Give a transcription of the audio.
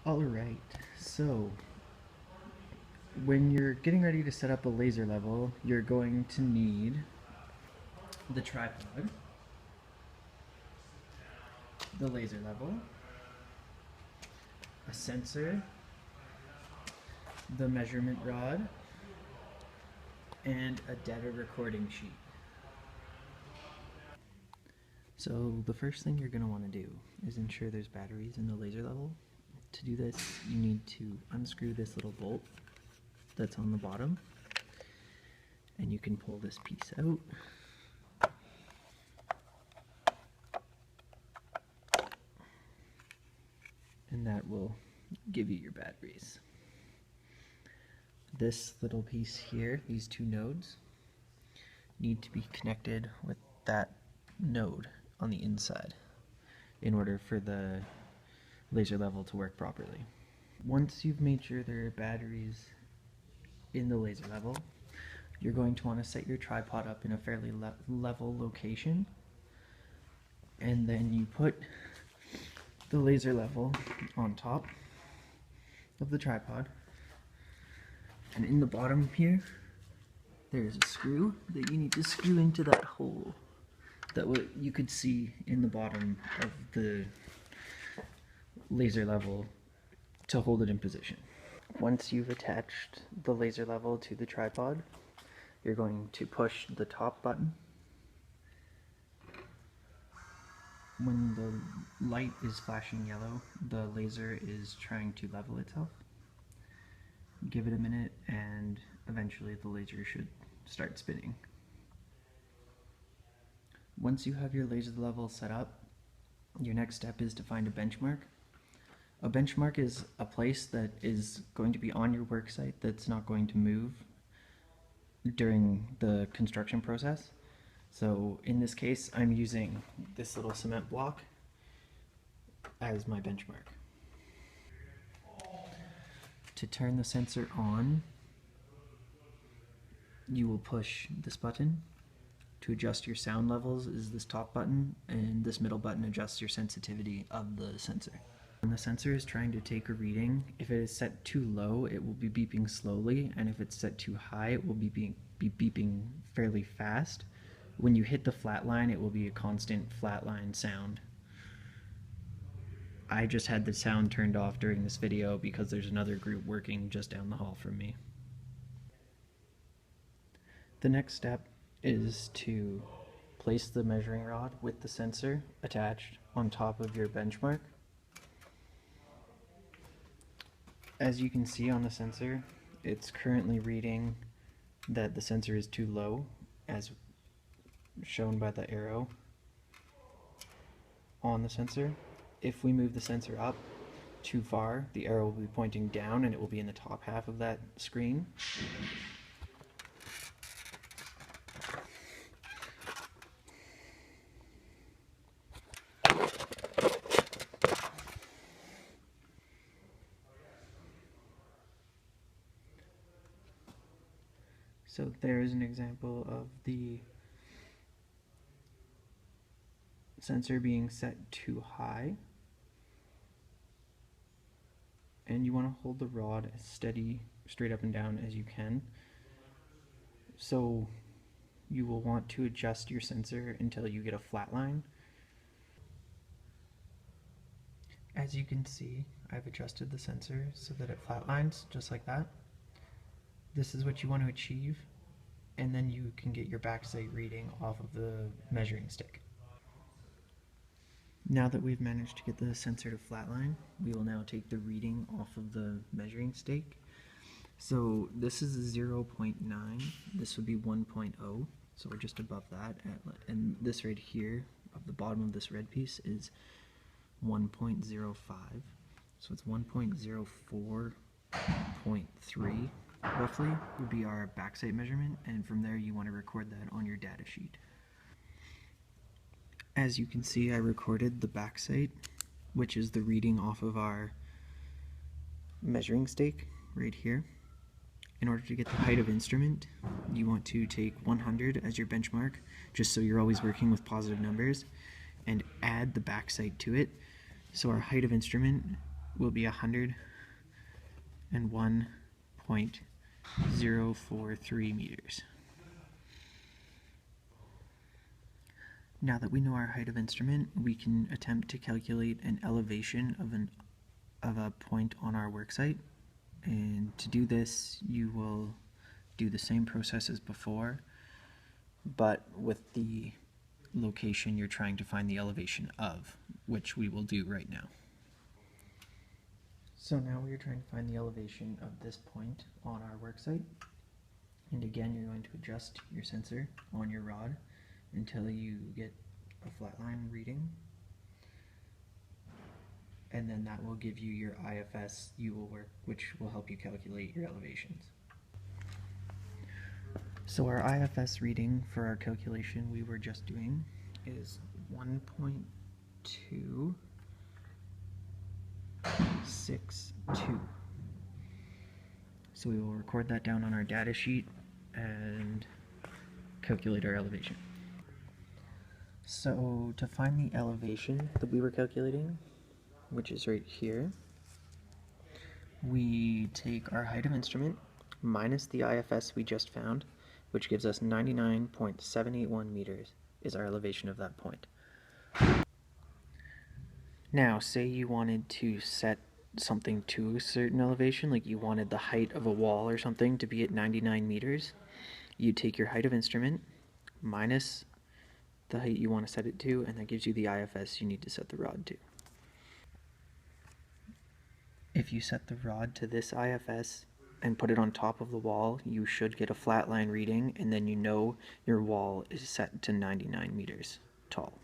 Alright, so when you're getting ready to set up a laser level, you're going to need the tripod, the laser level, a sensor, the measurement rod, and a data recording sheet. So the first thing you're going to want to do is ensure there's batteries in the laser level. To do this, you need to unscrew this little bolt that's on the bottom, and you can pull this piece out. And that will give you your batteries. This little piece here, these two nodes, need to be connected with that node on the inside in order for the laser level to work properly. Once you've made sure there are batteries in the laser level, you're going to want to set your tripod up in a fairly level location, and then you put the laser level on top of the tripod, and in the bottom here there's a screw that you need to screw into that hole that you could see in the bottom of the laser level to hold it in position. Once you've attached the laser level to the tripod, you're going to push the top button. When the light is flashing yellow, the laser is trying to level itself. Give it a minute and eventually the laser should start spinning. Once you have your laser level set up, your next step is to find a benchmark. A benchmark is a place that is going to be on your work site that's not going to move during the construction process. So in this case, I'm using this little cement block as my benchmark. To turn the sensor on, you will push this button. To adjust your sound levels is this top button, and this middle button adjusts your sensitivity of the sensor. When the sensor is trying to take a reading, if it is set too low, it will be beeping slowly, and if it's set too high, it will be beeping fairly fast. When you hit the flat line, it will be a constant flatline sound. I just had the sound turned off during this video because there's another group working just down the hall from me. The next step is to place the measuring rod with the sensor attached on top of your benchmark. As you can see on the sensor, it's currently reading that the sensor is too low, as shown by the arrow on the sensor. If we move the sensor up too far, the arrow will be pointing down and it will be in the top half of that screen. So there is an example of the sensor being set too high. And you want to hold the rod as steady, straight up and down as you can. So you will want to adjust your sensor until you get a flat line. As you can see, I've adjusted the sensor so that it flatlines just like that. This is what you want to achieve, and then you can get your backside reading off of the measuring stick. Now that we've managed to get the sensor to flatline, we will now take the reading off of the measuring stick. So this is a 0.9, this would be 1.0, so we're just above that, and this right here, of the bottom of this red piece, is 1.05, so it's 1.04.3 roughly would be our backside measurement, and from there you want to record that on your data sheet. As you can see, I recorded the backside, which is the reading off of our measuring stake right here. In order to get the height of instrument, you want to take 100 as your benchmark, just so you're always working with positive numbers, and add the backside to it. So our height of instrument will be 101.043 meters. Now that we know our height of instrument, we can attempt to calculate an elevation of a point on our worksite. And to do this, you will do the same process as before, but with the location you're trying to find the elevation of, which we will do right now. So now we are trying to find the elevation of this point on our worksite. And again, you're going to adjust your sensor on your rod until you get a flat line reading. And then that will give you your IFS which will help you calculate your elevations. So our IFS reading for our calculation we were just doing is 1.262. So we will record that down on our data sheet and calculate our elevation. So to find the elevation that we were calculating, which is right here, we take our height of instrument minus the IFS we just found, which gives us 99.781 meters is our elevation of that point. Now, say you wanted to set something to a certain elevation, like you wanted the height of a wall or something to be at 99 meters, you take your height of instrument minus the height you want to set it to, and that gives you the IFS you need to set the rod to. If you set the rod to this IFS and put it on top of the wall, you should get a flat line reading, and then you know your wall is set to 99 meters tall.